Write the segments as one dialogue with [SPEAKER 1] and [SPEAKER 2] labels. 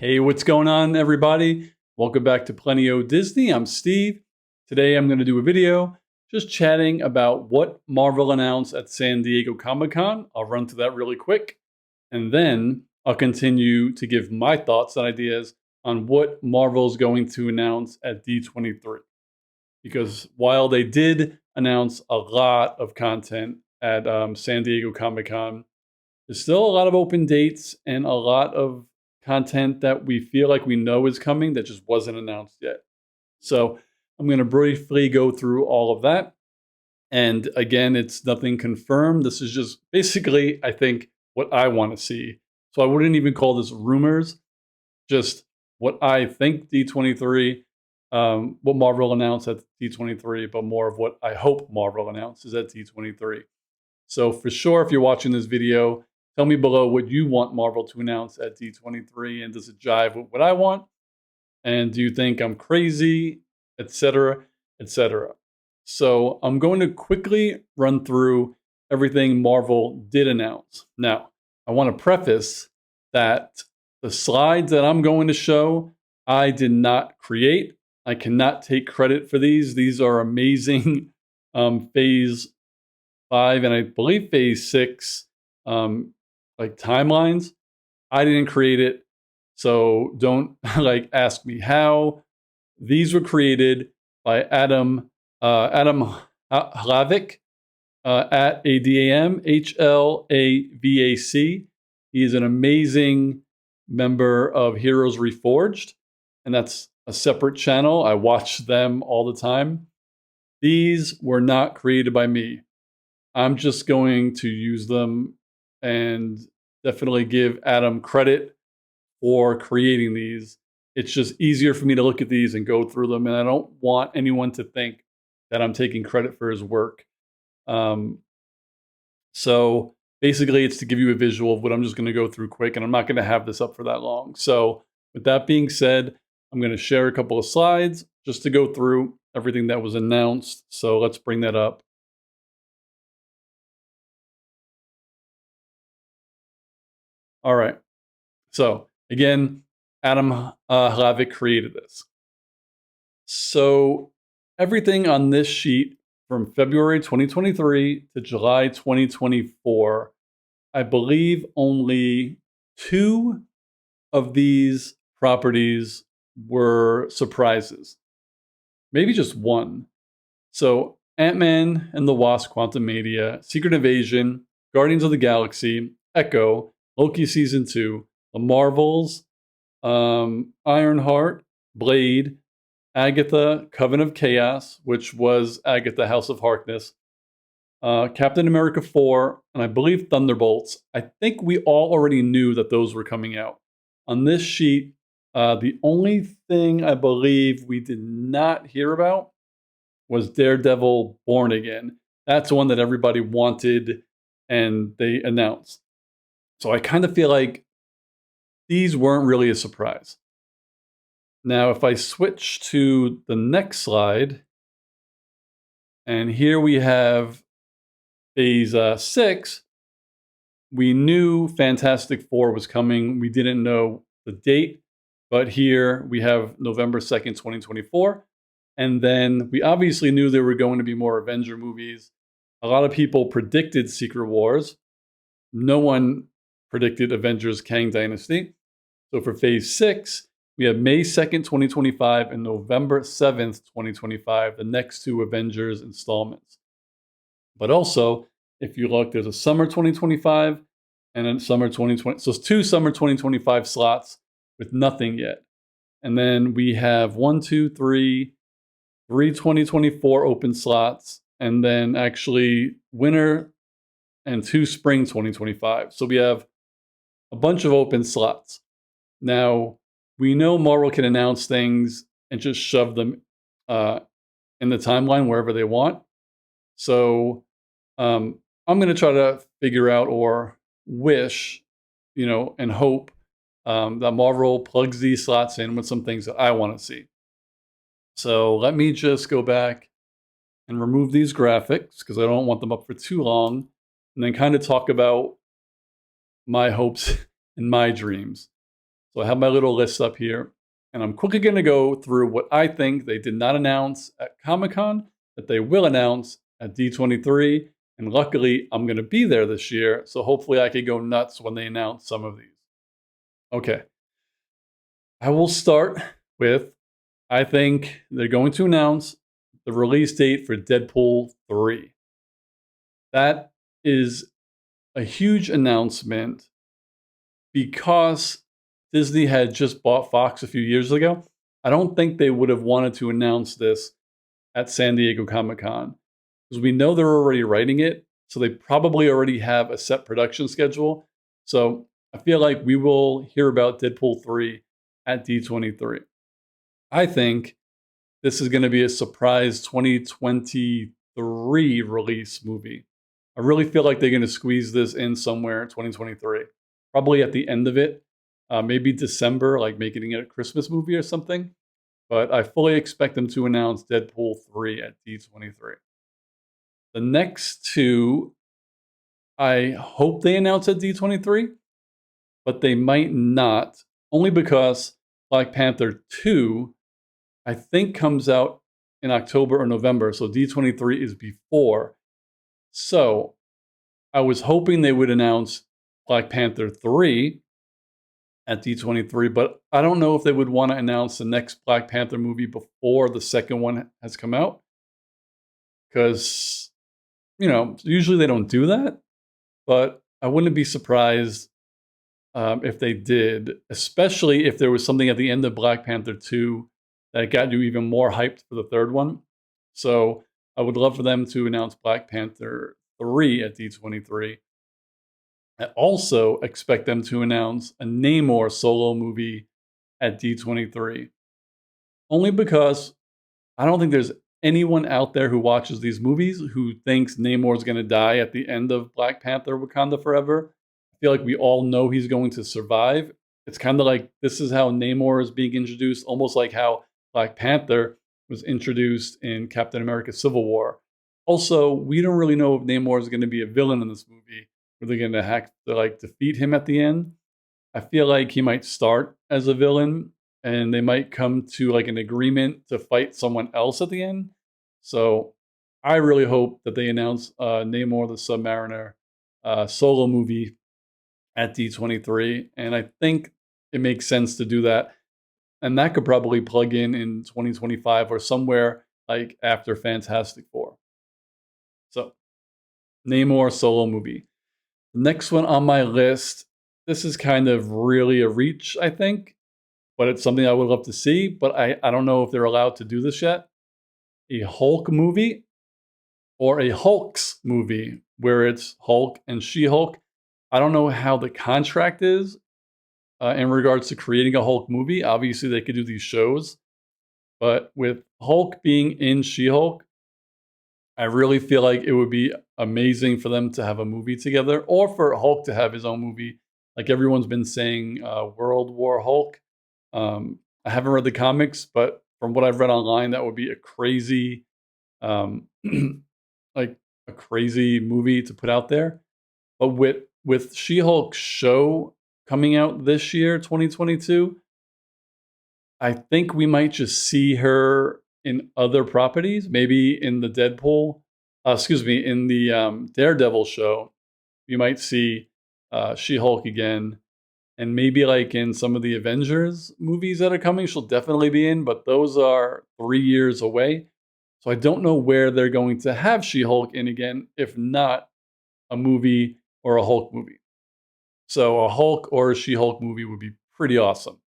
[SPEAKER 1] Hey, what's going on, everybody? Welcome back to Plenty O Disney. I'm Steve. Today I'm going to do a video just chatting about what Marvel announced at San Diego Comic-Con. I'll run through that really quick, and then I'll continue to give my thoughts and ideas on what Marvel's going to announce at D23. Because while they did announce a lot of content at San Diego Comic-Con, there's still a lot of open dates and a lot of content that we feel like we know is coming that just wasn't announced yet. So I'm going to briefly go through all of that. And again, it's nothing confirmed. This is just basically, I think, what I want to see. So I wouldn't even call this rumors, just what I think D23, what Marvel announced at D23, but more of what I hope Marvel announces at D23. So for sure, if you're watching this video, tell me below what you want Marvel to announce at D23, and does it jive with what I want? And do you think I'm crazy, etc., etc.? So I'm going to quickly run through everything Marvel did announce. Now, I want to preface that the slides that I'm going to show, I did not create. I cannot take credit for these. These are amazing Phase 5 and I believe Phase 6 like timelines. I didn't create it, so don't ask me how. These were created by Adam HLAVAC at ADAM HLAVAC. He is an amazing member of Heroes Reforged, and that's a separate channel. I watch them all the time. These were not created by me. I'm just going to use them and definitely give Adam credit for creating these. It's just easier for me to look at these and go through them, and I don't want anyone to think that I'm taking credit for his work. So basically, it's to give you a visual of what I'm just going to go through quick, and I'm not going to have this up for that long. So with that being said, I'm going to share a couple of slides just to go through everything that was announced. So let's bring that up. All right. So again, Adam HLAVAC created this. So everything on this sheet from February 2023 to July 2024, I believe only 2 of these properties were surprises. Maybe just 1. So Ant-Man and the Wasp: Quantumania, Secret Invasion, Guardians of the Galaxy, Echo, Loki Season 2, The Marvels, Ironheart, Blade, Agatha, Coven of Chaos, which was Agatha, House of Harkness, Captain America 4, and I believe Thunderbolts. I think we all already knew that those were coming out. On this sheet, the only thing I believe we did not hear about was Daredevil Born Again. That's the one that everybody wanted and they announced. So I kind of feel like these weren't really a surprise. Now, if I switch to the next slide, and here we have Phase 6, we knew Fantastic Four was coming. We didn't know the date, but here we have November 2nd, 2024. And then we obviously knew there were going to be more Avenger movies. A lot of people predicted Secret Wars. No one predicted Avengers Kang Dynasty. So for Phase 6, we have May 2nd, 2025 and November 7th, 2025, the next 2 Avengers installments. But also, if you look, there's a summer 2025 and a summer 2020. So it's 2 summer 2025 slots with nothing yet. And then we have 3 2024 open slots, and then actually winter and 2 spring 2025. So we have a bunch of open slots. Now, we know Marvel can announce things and just shove them in the timeline wherever they want. So I'm going to try to figure out or wish, and hope that Marvel plugs these slots in with some things that I want to see. So let me just go back and remove these graphics because I don't want them up for too long, and then kind of talk about my hopes and my dreams. So I have my little list up here, and I'm quickly going to go through what I think they did not announce at Comic-Con that they will announce at D23. And luckily, I'm going to be there this year, so hopefully I can go nuts when they announce some of these. Okay. I will start with, I think they're going to announce the release date for Deadpool 3. That is a huge announcement because Disney had just bought Fox a few years ago. I don't think they would have wanted to announce this at San Diego Comic-Con because we know they're already writing it, so they probably already have a set production schedule. So I feel like we will hear about Deadpool 3 at D23. I think this is going to be a surprise 2023 release movie. I really feel like they're going to squeeze this in somewhere in 2023. Probably at the end of it. Maybe December, like making it a Christmas movie or something. But I fully expect them to announce Deadpool 3 at D23. The next two, I hope they announce at D23, but they might not, only because Black Panther 2, I think, comes out in October or November, so D23 is before. So I was hoping they would announce Black Panther 3 at D23, but I don't know if they would want to announce the next Black Panther movie before the second one has come out. Because, usually they don't do that, but I wouldn't be surprised if they did, especially if there was something at the end of Black Panther 2 that got you even more hyped for the third one. So I would love for them to announce Black Panther 3 at D23. I also expect them to announce a Namor solo movie at D23. Only because I don't think there's anyone out there who watches these movies who thinks Namor's going to die at the end of Black Panther Wakanda Forever. I feel like we all know he's going to survive. It's kind of like this is how Namor is being introduced, almost like how Black Panther was introduced in Captain America Civil War. Also, we don't really know if Namor is going to be a villain in this movie. Are they going to have to defeat him at the end? I feel like he might start as a villain and they might come to an agreement to fight someone else at the end. So I really hope that they announce Namor the Submariner solo movie at D23. And I think it makes sense to do that. And that could probably plug in 2025 or somewhere after Fantastic Four. So Namor solo movie. The next one on my list, this is kind of really a reach, I think, but it's something I would love to see, but I don't know if they're allowed to do this yet. A Hulk movie or a Hulks movie where it's Hulk and She-Hulk. I don't know how the contract is in regards to creating a Hulk movie. Obviously, they could do these shows, but with Hulk being in She-Hulk, I really feel like it would be amazing for them to have a movie together, or for Hulk to have his own movie. Like everyone's been saying, World War Hulk. I haven't read the comics, but from what I've read online, that would be a crazy, a crazy movie to put out there. But with She-Hulk's show coming out this year, 2022, I think we might just see her in other properties, maybe in the in the Daredevil show. You might see She-Hulk again, and maybe in some of the Avengers movies that are coming, she'll definitely be in, but those are 3 years away. So I don't know where they're going to have She-Hulk in again, if not a movie or a Hulk movie. So a Hulk or a She-Hulk movie would be pretty awesome.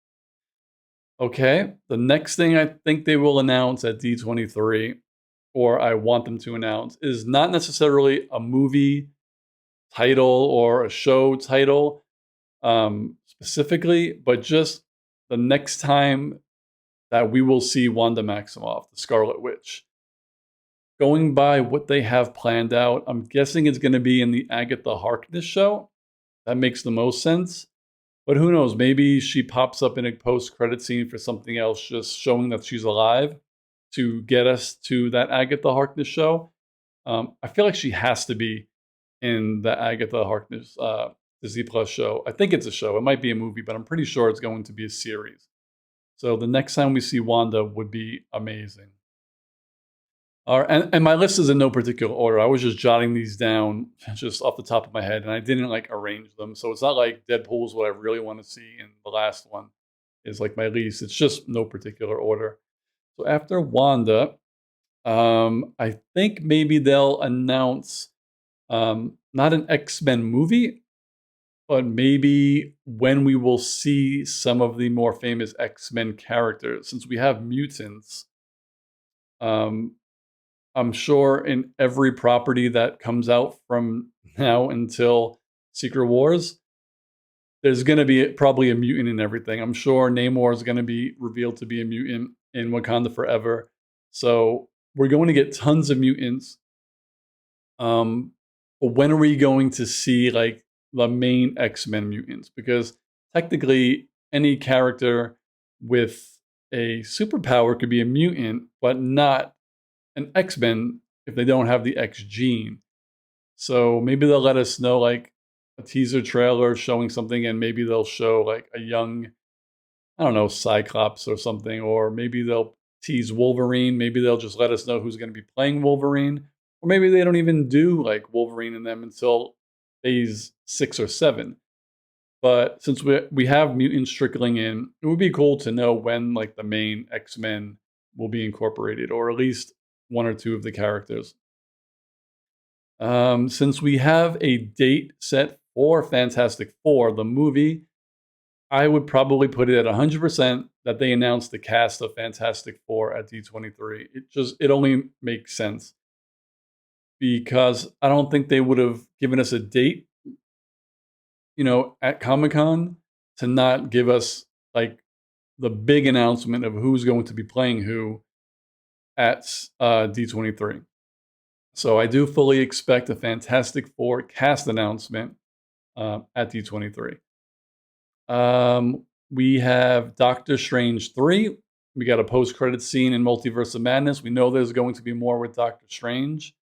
[SPEAKER 1] Okay, the next thing I think they will announce at D23, or I want them to announce, is not necessarily a movie title or a show title specifically, but just the next time that we will see Wanda Maximoff, the Scarlet Witch. Going by what they have planned out, I'm guessing it's going to be in the Agatha Harkness show. That makes the most sense. But who knows? Maybe she pops up in a post-credit scene for something else, just showing that she's alive to get us to that Agatha Harkness show. I feel like she has to be in the Agatha Harkness Disney Plus show. I think it's a show. It might be a movie, but I'm pretty sure it's going to be a series. So the next time we see Wanda would be amazing. And my list is in no particular order. I was just jotting these down just off the top of my head, and I didn't like arrange them. So it's not like Deadpool's what I really want to see, and the last one is like my least. It's just no particular order. So after Wanda, I think maybe they'll announce not an X-Men movie, but maybe when we will see some of the more famous X-Men characters. Since we have mutants, I'm sure in every property that comes out from now until Secret Wars, there's going to be probably a mutant in everything. I'm sure Namor is going to be revealed to be a mutant in Wakanda Forever. So we're going to get tons of mutants. But when are we going to see like the main X-Men mutants? Because technically any character with a superpower could be a mutant, but not an X-Men if they don't have the X gene. So maybe they'll let us know like a teaser trailer showing something, and maybe they'll show like a young, I don't know, Cyclops or something, or maybe they'll tease Wolverine. Maybe they'll just let us know who's going to be playing Wolverine, or maybe they don't even do like Wolverine in them until phase 6 or 7. But since we have mutants trickling in, it would be cool to know when like the main X-Men will be incorporated, or at least one or two of the characters. Since we have a date set for Fantastic Four, the movie, I would probably put it at 100% that they announced the cast of Fantastic Four at D23. It only makes sense, because I don't think they would have given us a date, at Comic-Con to not give us like the big announcement of who's going to be playing who at D23. So I do fully expect a Fantastic Four cast announcement at D23. We have Doctor Strange 3. We got a post-credit scene in Multiverse of Madness. We know there's going to be more with Doctor Strange.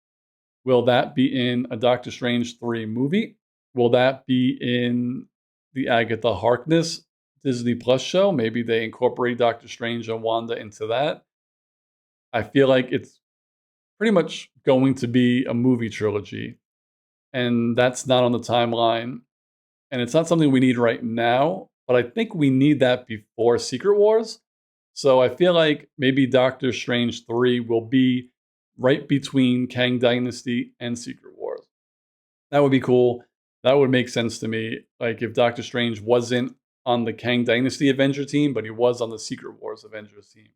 [SPEAKER 1] Will that be in a Doctor Strange 3 movie? Will that be in the Agatha Harkness Disney Plus show? Maybe they incorporate Doctor Strange and Wanda into that. I feel like it's pretty much going to be a movie trilogy, and that's not on the timeline. And it's not something we need right now, but I think we need that before Secret Wars. So I feel like maybe Doctor Strange 3 will be right between Kang Dynasty and Secret Wars. That would be cool. That would make sense to me. Like if Doctor Strange wasn't on the Kang Dynasty Avenger team, but he was on the Secret Wars Avengers team.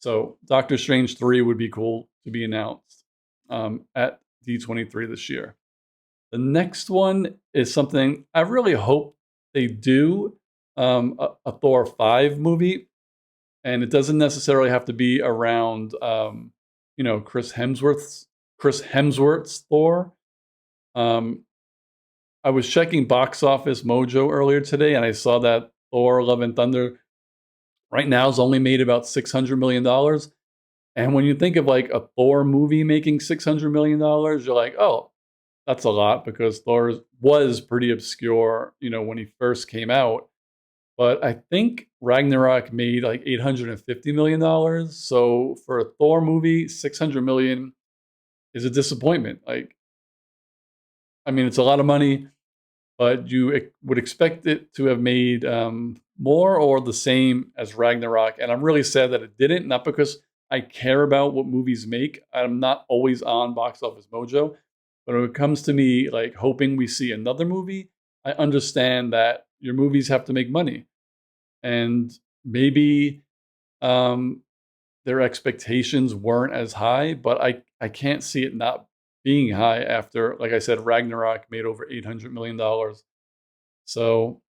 [SPEAKER 1] So Doctor Strange 3 would be cool to be announced at D23 this year. The next one is something I really hope they do, a Thor 5 movie. And it doesn't necessarily have to be around, Chris Hemsworth's Thor. I was checking Box Office Mojo earlier today, and I saw that Thor: Love and Thunder right now is only made about $600 million. And when you think of like a Thor movie making $600 million, you're like, oh, that's a lot, because Thor was pretty obscure, when he first came out. But I think Ragnarok made like $850 million. So for a Thor movie, $600 million is a disappointment. It's a lot of money, but you would expect it to have made more or the same as Ragnarok. And I'm really sad that it didn't, not because I care about what movies make. I'm not always on Box Office Mojo. But when it comes to me, like hoping we see another movie, I understand that your movies have to make money. And maybe their expectations weren't as high, but I can't see it not being high after, like I said, Ragnarok made over $800 million. So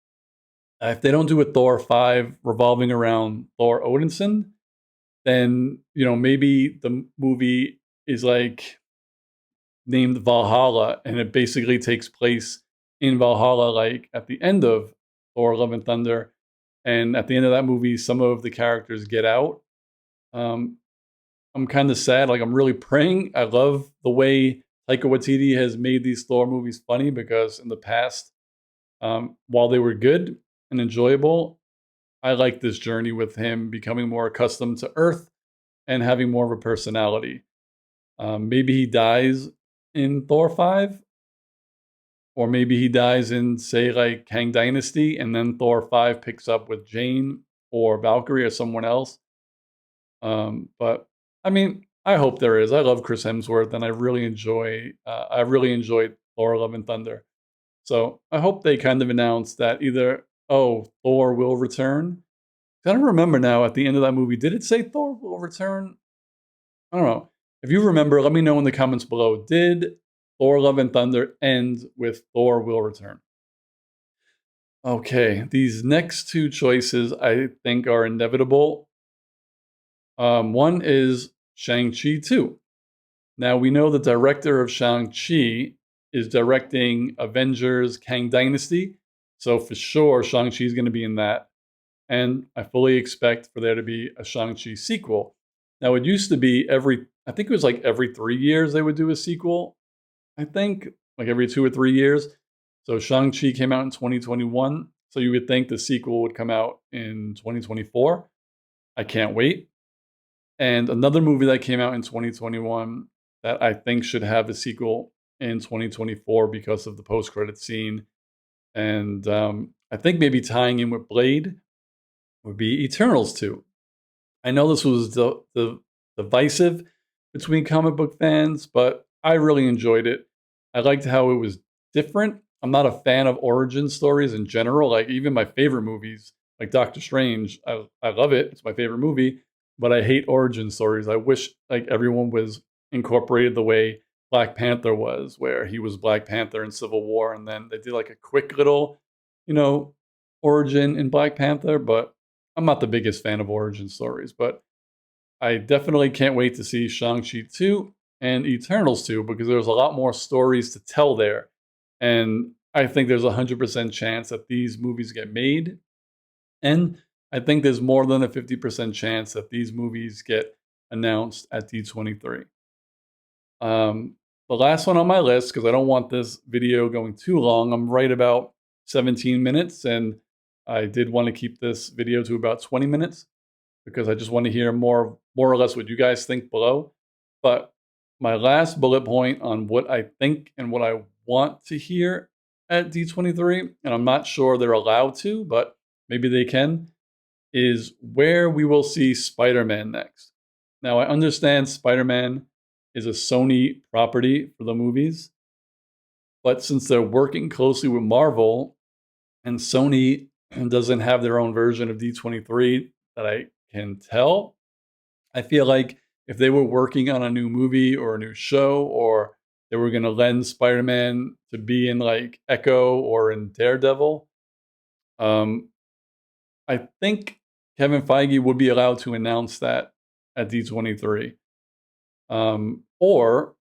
[SPEAKER 1] if they don't do a Thor 5 revolving around Thor Odinson, then, maybe the movie is like named Valhalla, and it basically takes place in Valhalla, like at the end of Thor: Love and Thunder. And at the end of that movie, some of the characters get out. I'm kind of sad. Like, I'm really praying. I love the way Taika Waititi has made these Thor movies funny, because in the past, While they were good and enjoyable, I like this journey with him becoming more accustomed to Earth and having more of a personality. Maybe he dies in Thor 5, or maybe he dies in, say, like Kang Dynasty, and then Thor 5 picks up with Jane or Valkyrie or someone else. But I mean, I hope there is. I love Chris Hemsworth, and I really enjoyed Thor: Love and Thunder. So I hope they kind of announce that either, oh, Thor will return. I don't remember now at the end of that movie. Did it say Thor will return? I don't know. If you remember, let me know in the comments below. Did Thor: Love and Thunder end with Thor will return? Okay, these next two choices I think are inevitable. One is Shang-Chi 2. Now, we know the director of Shang-Chi is directing Avengers Kang Dynasty, so for sure Shang-Chi is going to be in that. And I fully expect for there to be a Shang-Chi sequel. Now, it used to be I think it was like every 3 years they would do a sequel. I think like every 2 or 3 years. So Shang-Chi came out in 2021. So you would think the sequel would come out in 2024. I can't wait. And another movie that came out in 2021 that I think should have a sequel in 2024 because of the post-credit scene. And I think maybe tying in with Blade would be Eternals 2. I know this was the divisive between comic book fans, but I really enjoyed it. I liked how it was different. I'm not a fan of origin stories in general. Like even my favorite movies, like Doctor Strange, I love it. It's my favorite movie, but I hate origin stories. I wish like everyone was incorporated the way Black Panther was, where he was Black Panther in Civil War, and then they did like a quick little, origin in Black Panther. But I'm not the biggest fan of origin stories, but I definitely can't wait to see Shang-Chi 2 and Eternals 2 because there's a lot more stories to tell there. And I think there's a 100% chance that these movies get made. And I think there's more than a 50% chance that these movies get announced at D23. The last one on my list, because I don't want this video going too long, I'm right about 17 minutes, and I did want to keep this video to about 20 minutes because I just want to hear more or less what you guys think below. But my last bullet point on what I think and what I want to hear at D23, and I'm not sure they're allowed to, but maybe they can, is where we will see Spider-Man next. Now, I understand Spider-Man is a Sony property for the movies, but since they're working closely with Marvel and Sony doesn't have their own version of D23 that I can tell, I feel like if they were working on a new movie or a new show, or they were going to lend Spider-Man to be in like Echo or in Daredevil, I think Kevin Feige would be allowed to announce that at D23. Or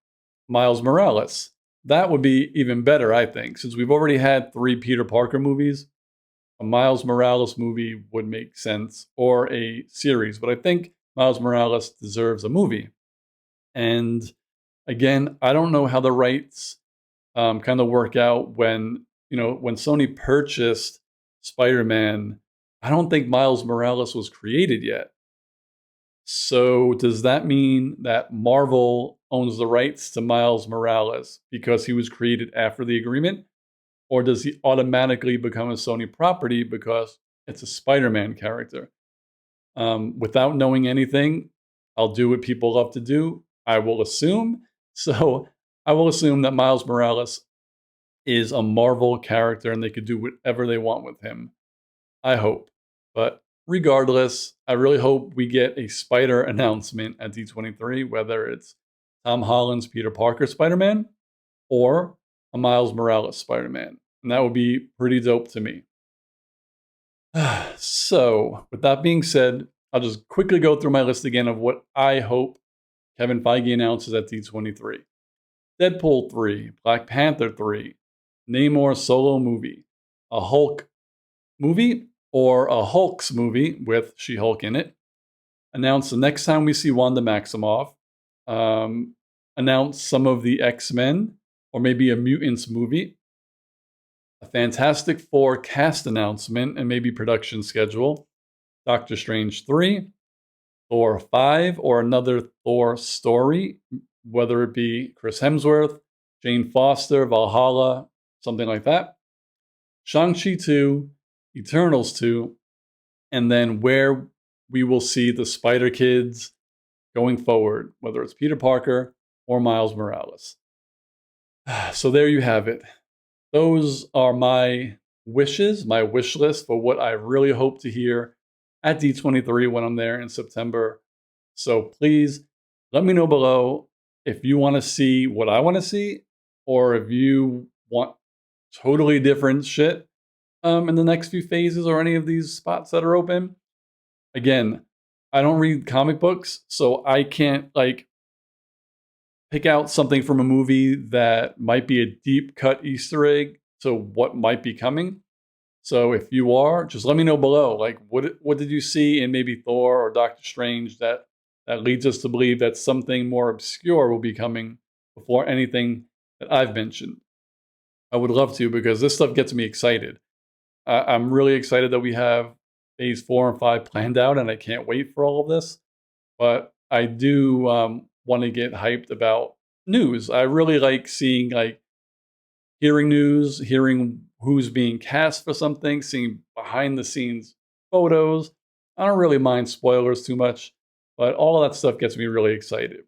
[SPEAKER 1] Miles Morales. That would be even better, I think. Since we've already had 3 Peter Parker movies, a Miles Morales movie would make sense, or a series. But I think Miles Morales deserves a movie. And again, I don't know how the rights kind of work out when Sony purchased Spider-Man. I don't think Miles Morales was created yet. So does that mean that Marvel owns the rights to Miles Morales because he was created after the agreement? Or does he automatically become a Sony property because it's a Spider-Man character? Without knowing anything, I'll do what people love to do. I will assume. So I will assume that Miles Morales is a Marvel character and they could do whatever they want with him. I hope. But regardless, I really hope we get a Spider announcement at D23, whether it's Tom Holland's Peter Parker Spider-Man or a Miles Morales Spider-Man. And that would be pretty dope to me. So, with that being said, I'll just quickly go through my list again of what I hope Kevin Feige announces at D23. Deadpool 3, Black Panther 3, Namor solo movie, a Hulk movie, or a Hulk's movie with She-Hulk in it. Announce the next time we see Wanda Maximoff. Announce some of the X-Men, or maybe a Mutants movie. a Fantastic Four cast announcement and maybe production schedule, Doctor Strange 3, Thor 5, or another Thor story, whether it be Chris Hemsworth, Jane Foster, Valhalla, something like that, Shang-Chi 2, Eternals 2, and then where we will see the Spider Kids going forward, whether it's Peter Parker or Miles Morales. So there you have it. Those are my wishes, my wish list for what I really hope to hear at D23 when I'm there in September. So please let me know below if you want to see what I want to see, or if you want totally different shit in the next few phases or any of these spots that are open. Again, I don't read comic books, so I can't like pick out something from a movie that might be a deep cut Easter egg to what might be coming. So if you are, just let me know below. Like, what did you see in maybe Thor or Doctor Strange that leads us to believe that something more obscure will be coming before anything that I've mentioned? I would love to, because this stuff gets me excited. I'm really excited that we have phase 4 and 5 planned out, and I can't wait for all of this. But I do want to get hyped about news. I really like seeing, like, hearing news, hearing who's being cast for something, seeing behind the scenes photos. I don't really mind spoilers too much, but all of that stuff gets me really excited.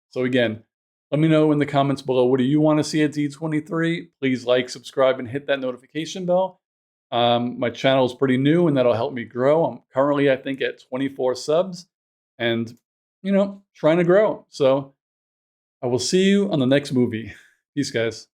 [SPEAKER 1] So again, let me know in the comments below, what do you want to see at D23? Please like, subscribe, and hit that notification bell. My channel is pretty new, and that'll help me grow. I'm currently, I think, at 24 subs and, trying to grow. So I will see you on the next movie. Peace, guys.